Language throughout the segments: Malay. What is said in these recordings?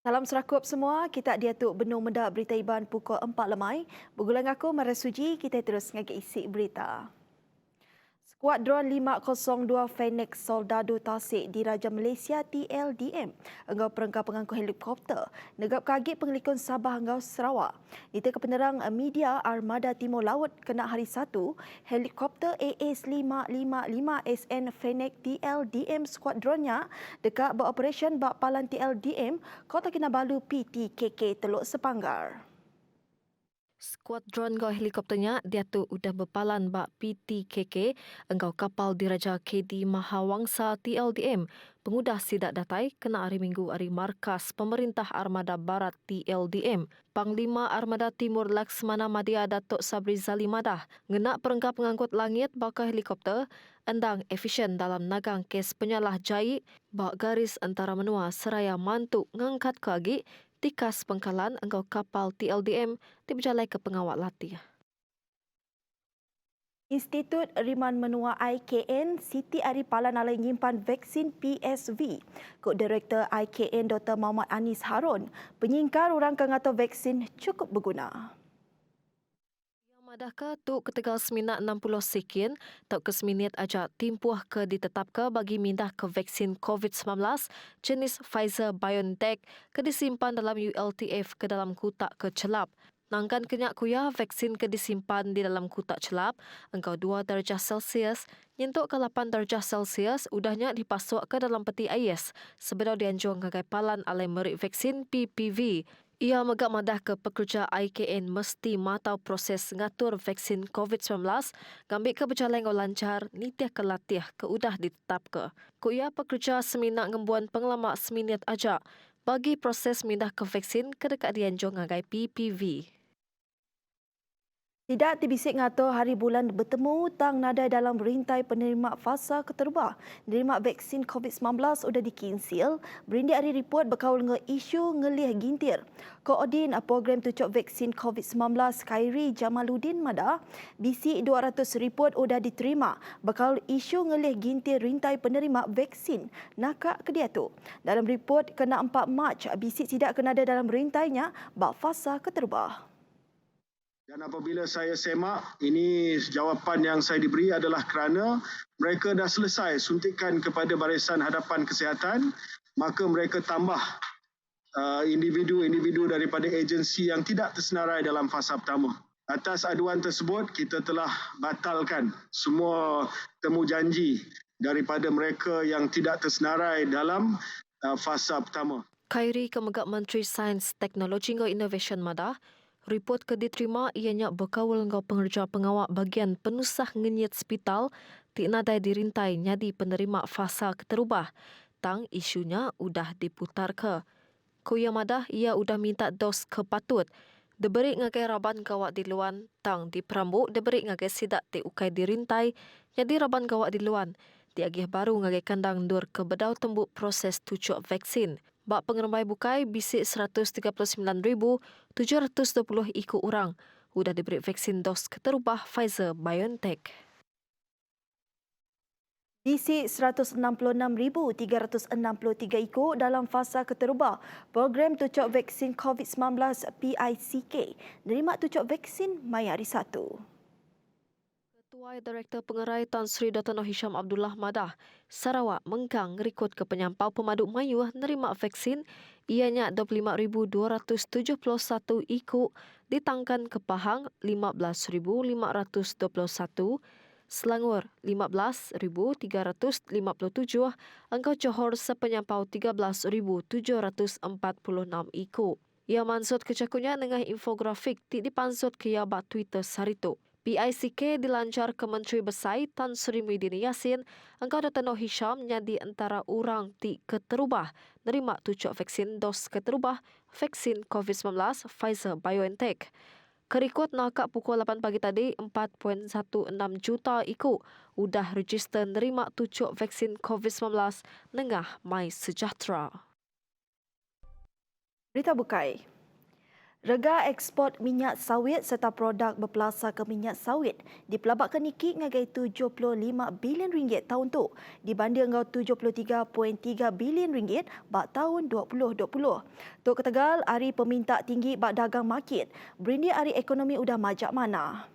Salam serakup semua, kita diatuk benung mendak berita iban pukul 4 lemai. Bergulang aku Marasuji, kita terus ngagi isi berita. Skuadron 502 Phoenix Soldado Tasik Diraja Malaysia TLDM enggau perengkau pengangkut helikopter negap kaget pengelikun Sabah enggau Sarawak. Itu kepenerang media Armada Timur Laut kena hari Sabtu, helikopter AS555SN Phoenix TLDM skuadronnya dekat beroperasi bak palan TLDM Kota Kinabalu PTKK Teluk Sepanggar. Skuadron gau helikopternya dia tu udah berpalan bak PTKK engkau kapal diraja KD Mahawangsa TLDM pengudah sidak datai kena hari Minggu hari markas pemerintah Armada Barat TLDM. Panglima Armada Timur Laksmana Madya Datuk Sabri Zalimadah ngenak perengkap pengangkut langit bakal helikopter endang efisien dalam nagang kes penyalah jai bak garis antara menua seraya mantuk ngangkat ke agi tikas pengkalan engkau kapal TLDM diberjalai ke pengawal latih. Institut Riman Menua IKN Siti Aripalan alai nyimpan vaksin PSV. Kod Direktur IKN Dr. Muhammad Anis Harun penyingkar orang kata vaksin cukup berguna. Madahkah tu ketegal seminat 60 sekian tak ke seminit ajak timpuah ke ditetap ke bagi mindah ke vaksin COVID-19 jenis Pfizer-BioNTech ke disimpan dalam ULTF ke dalam kutak ke celap. Nangkan kenyak kuya vaksin ke disimpan di dalam kutak celap engkau 2 darjah Celsius nyentuk ke 8 darjah Celsius udahnya dipasuk ke dalam peti ais sebelum dianjung ngagai palan alai merik vaksin PPV. Ia megak madah ke pekerja IKN mesti matau proses ngatur vaksin COVID-19 gambik ke berjalan ngau lancar nitiah ke latih ke udah ditetap ke. Kuya pekerja seminak ngembuan pengelamak seminit ajak bagi proses mindah ke vaksin ke dekat dianjung ngagai PPV. Tidak dibisik ngatur hari bulan bertemu tang nadai dalam berintai penerima fasa keterubah. Nerima vaksin COVID-19 sudah dikinsil. Berindi hari report berkaul dengan isu ngelih gintir. Koordin program tucuk vaksin COVID-19 Khairi Jamaluddin Madah, bisi 200 report sudah diterima. Berkaul isu ngelih gintir rintai penerima vaksin nakak ke dia tu. Dalam report kena 4 Mac, bisi tidak kena ada dalam rintainya bak fasa keterubah. Dan apabila saya semak, ini jawapan yang saya diberi adalah kerana mereka dah selesai suntikan kepada Barisan Hadapan Kesihatan, maka mereka tambah individu-individu daripada agensi yang tidak tersenarai dalam fasa pertama. Atas aduan tersebut, kita telah batalkan semua temu janji daripada mereka yang tidak tersenarai dalam fasa pertama. Khairi Kemegak Menteri Sains, Teknologi dan Innovation Madah, report ke diterima ianya berkawal ngau pengerja pengawak bagian penusah ngenyit hospital tik nadai dirintai nyadi penerima fasa keterubah. Tang isunya udah diputar ke. Kuya Madah ia udah minta dos kepatut. Deberi ngagai raban gawak di luan, tang di perambuk deberi ngagai sidak ti ukai dirintai, nyadi raban gawak di luan. Diagih baru ngagai kandang dur ke bedau tembuk proses tucuk vaksin. Bak pengerembai bukai bisik 139,720 ikut orang. Udah diberi vaksin dos keterubah Pfizer-BioNTech. Bisi 166,363 ikut dalam fasa keterubah program tucuk vaksin COVID-19 PICK nerima tucuk vaksin mai hari Sabtu. Ketua Direktur Pengerai Tan Sri Dr. Noh Hisham Abdullah Madah, Sarawak mengkang rekod ke penyampau pemaduk mayuh nerima vaksin ianya 25,271 ikut ditangkan ke Pahang 15,521, Selangor 15,357, engkau Johor sepenyampau 13,746 ikut. Ia mansut kecakunya dengan infografik ti dipansut ke yabat Twitter saritu. PICK dilancar ke Menteri Besai Tan Sri Muhyiddin Yassin, engkau Dr. Noh Hisham nyadi antara orang ti keterubah nerima tucuk vaksin dos keterubah vaksin COVID-19 Pfizer-BioNTech. Kerikut nakak pukul 8 pagi tadi, 4.16 juta ikut udah register nerima tucuk vaksin COVID-19 nengah mai sejahtera. Berita bukai. Rega ekspor minyak sawit serta produk berpelasar ke minyak sawit dipelabakkan Niki ngagai 75 bilion ringgit tahun tu dibanding ngau 73.3 bilion ringgit bak tahun 2020. Tok Ketegal Ari Peminta Tinggi Bak Dagang Market, Berindi Ari Ekonomi udah majak mana?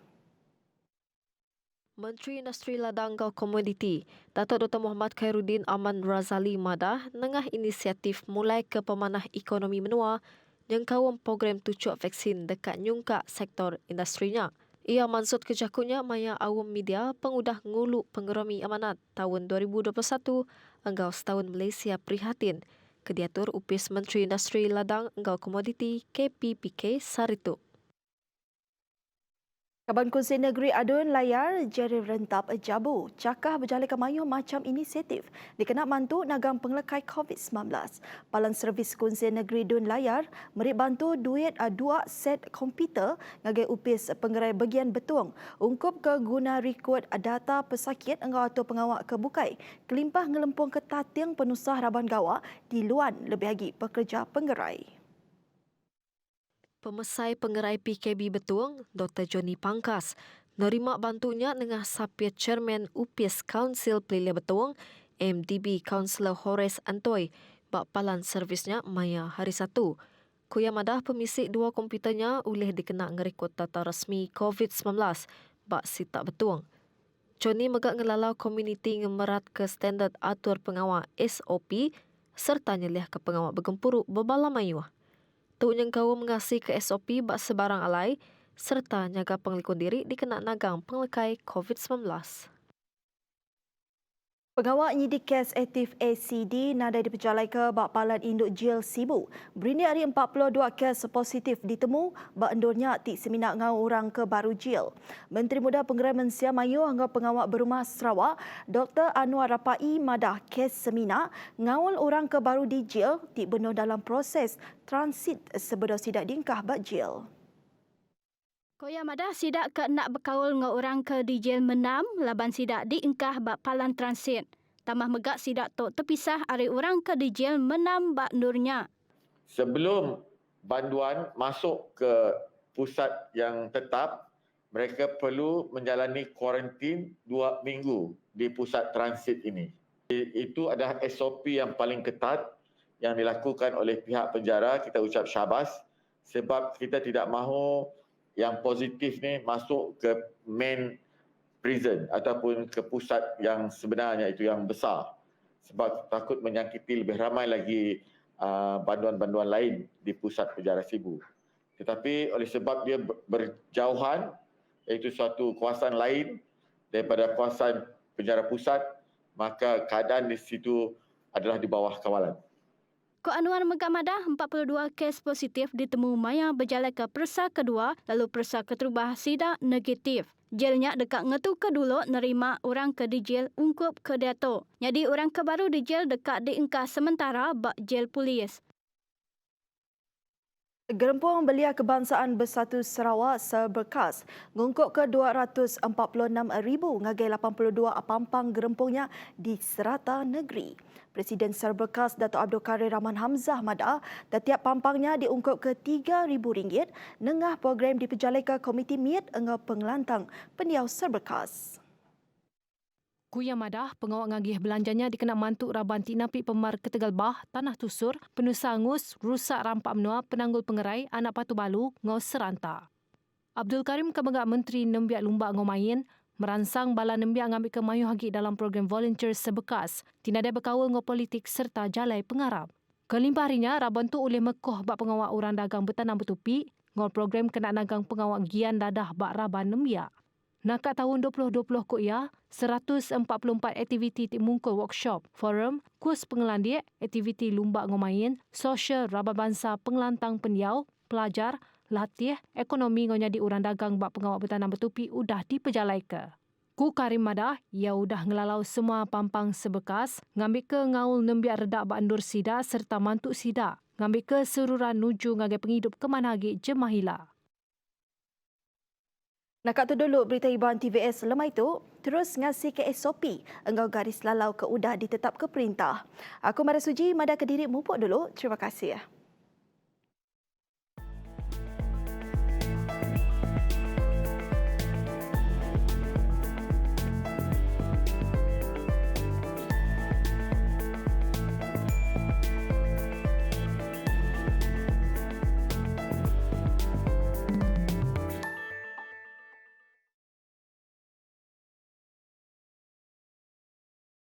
Menteri Industri Ladang Gau Komoditi, Datuk Dr. Muhammad Khairuddin Aman Razali Madah nengah inisiatif mulai ke pemanah ekonomi menua yang kawam program tucuk vaksin dekat nyungkak sektor industrinya. Ia mansut kejakutnya maya awam media pengudah nguluk pengeromi amanat tahun 2021 enggau setahun Malaysia prihatin. Kediatur Upis Menteri Industri Ladang Gau Komoditi KPPK Saritu. Kaban Kongsi Negeri Adun Layar, Jerry Rentap Jabu, cakah berjalai ke mayuh macam inisiatif dikenak mantu nagang penglekai COVID-19. Palan Servis Kongsi Negeri Dun Layar merik bantu duit 2 set komputer ngagai upis penggerai bagian betuang ungkup ke guna rekod data pesakit engau atau pengawak kebukai kelimpah ngelempung ke tating penusah Raban Gawa di luan lebih lagi pekerja penggerai. Pemesai Pengerai PKB Betuang, Dr. Johnny Pangkas, nerima bantunya dengan sapiat Chairman UPIS Council Pelilih Betuang, MDB Councillor Horace Antoy, bak palan servisnya maya hari Sabtu. Kuya madah pemisik 2 komputernya oleh dikenak ngerekod data resmi COVID-19, bak sitak Betuang. Johnny megak ngelalau komuniti ngemerat ke standard atur pengawal SOP serta nyeliah ke pengawal bergempuruk berbala mayuah. Tuk yang kau mengasih ke SOP bak sebarang alai serta nyaga penglikun diri dikenak nagang penglekai COVID-19. Pengawal nyidik kes aktif ACD nada diperjalai ke bak palan induk Jil Sibu. Berini hari 42 kes positif ditemu bak endurnya tik seminak ngau orang ke baru Jil. Menteri Muda Penggerai Mensia Mayu hingga pengawal berumah Sarawak, Dr. Anwar Rapai madah kes seminak ngawal orang ke baru di Jil tik benar dalam proses transit sebelum sidak dingkah bak Jil. Koya madah sidak ke nak berkaul dengan orang ke di jel menam, laban sidak diingkah bak palan transit. Tambah megak sidak tok terpisah hari orang ke di jel menam bak nurnya. Sebelum banduan masuk ke pusat yang tetap, mereka perlu menjalani kuarantin 2 minggu di pusat transit ini. Itu adalah SOP yang paling ketat yang dilakukan oleh pihak penjara. Kita ucap syabas sebab kita tidak mahu yang positif ni masuk ke main prison ataupun ke pusat yang sebenarnya itu yang besar sebab takut menyakiti lebih ramai lagi banduan-banduan lain di pusat penjara Sibu. Tetapi oleh sebab dia berjauhan iaitu suatu kawasan lain daripada kawasan penjara pusat, maka keadaan di situ adalah di bawah kawalan. Ko Anwar megak madah 42 kes positif ditemu maya berjalan ke persa kedua lalu persa keterubah sidak negatif. Jelnya dekat ngetu ke dulu nerima orang ke di jel ungkup ke dato. Jadi orang ke baru di jel dekat diingkah sementara bak jel polis. Gerempuang Belia Kebangsaan Bersatu Sarawak seberkas ngungkup ke 246,000 ngagai 82 pampang gerempungnya di serata negeri. Presiden Serberkas Dato' Abdul Karir Rahman Hamzah madah setiap pampangnya diungkup ke RM3,000 nengah program diperjalai ke Komiti Miat engau pengelantang pendiau Serberkas. Kuya madah pengawak ngagih belanjanya dikena mantuk Raban Tinapi Pemar Ketegal Bah, Tanah Tusur, Penusangus, Rusak Rampak Menua, Penanggul Pengerai, Anak Patu Balu, Ngau Seranta. Abdul Karim Kebangga Menteri Nembiak Lumbak Ngau Mayin, meransang bala nembiak ngambil ke mayuh hagi dalam program volunteer sebekas, tinadai berkawal ngau politik serta jalai pengarap. Kelimpah harinya, Raban tu oleh mekoh bak pengawak orang dagang bertanam bertupi, ngau program kena nagang pengawak gian dadah bak Raban nembiak. Nakat tahun 2020 ko ia, 144 aktiviti timungkul workshop, forum, kurs pengelandik, aktiviti lumbak ngomain, sosial Raban Bangsa pengelantang pendiau, pelajar, latih, ekonomi ngonyadi orang dagang bak pengawak bertanam bertupi udah diperjalai ke. Ku Karim madah, ia udah ngelalau semua pampang sebekas, ngambil ke ngaul nembiak redak bak endur sida serta mantuk sida, ngambil ke seruran nuju ngagai penghidup kemanagi jemahila. Nak tu dulu berita hiburan TVS lemah itu, terus ngasih ke SOP, engkau garis lalau ke udah ditetap ke perintah. Aku Mara Suji, Mada Kediri mupuk dulu. Terima kasih.